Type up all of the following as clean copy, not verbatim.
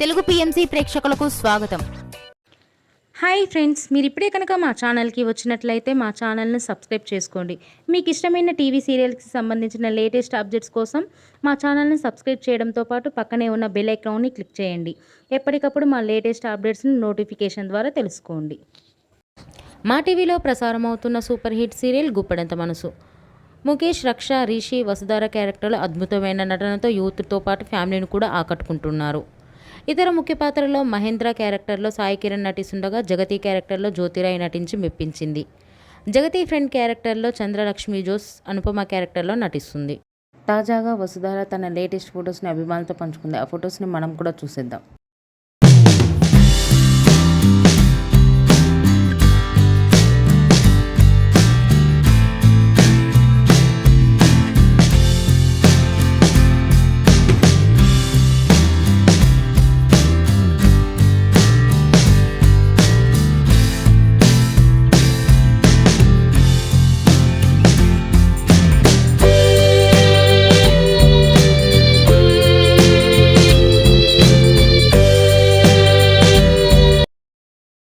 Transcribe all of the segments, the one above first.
Telugu PMC ప్రేక్షకులకు స్వాగతం. Hi friends, మీరు ఇప్పుడే కనుక మా ఛానల్కి వచ్చినట్లయితే మా ఛానల్ని సబ్స్క్రైబ్ చేసుకోండి. మీకు ఇష్టమైన టీవీ సీరియల్కి సంబంధించిన లేటెస్ట్ అప్డేట్స్ కోసం మా ఛానల్ని సబ్స్క్రైబ్ చేయడంతో పాటు పక్కనే ఉన్న బెల్ ఐకాన్ని క్లిక్ చేయండి. ఎప్పటికప్పుడు మా లేటెస్ట్ అప్డేట్స్ని నోటిఫికేషన్ ద్వారా తెలుసుకోండి. మా టీవీలో ప్రసారం అవుతున్న సూపర్ హిట్ సీరియల్ గుప్పెడంత మనసు. ముఖేష్, రక్ష, రిషి, వసుధార క్యారెక్టర్లు అద్భుతమైన నటనతో యూత్తో పాటు ఫ్యామిలీని కూడా ఆకట్టుకుంటున్నారు. ఇతర ముఖ్య పాత్రలో మహేంద్ర క్యారెక్టర్లో సాయి కిరణ్ నటిస్తుండగా జగతి క్యారెక్టర్లో జ్యోతిరాయ్ నటించి మెప్పించింది. జగతి ఫ్రెండ్ క్యారెక్టర్లో చంద్రలక్ష్మి జోస్ అనుపమ క్యారెక్టర్లో నటిస్తుంది. తాజాగా వసుధార తన లేటెస్ట్ ఫొటోస్ని అభిమానులతో పంచుకుంది. ఆ ఫొటోస్ని మనం కూడా చూసేద్దాం.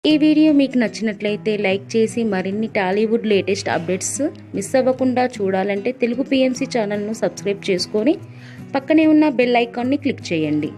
ఈ వీడియో మీకు నచ్చినట్లయితే లైక్ చేసి మరిన్ని టాలీవుడ్ లేటెస్ట్ అప్డేట్స్ మిస్ అవ్వకుండా చూడాలంటే తెలుగు పిఎంసి ఛానల్ను సబ్స్క్రైబ్ చేసుకొని పక్కనే ఉన్న బెల్ ఐకాన్ని క్లిక్ చేయండి.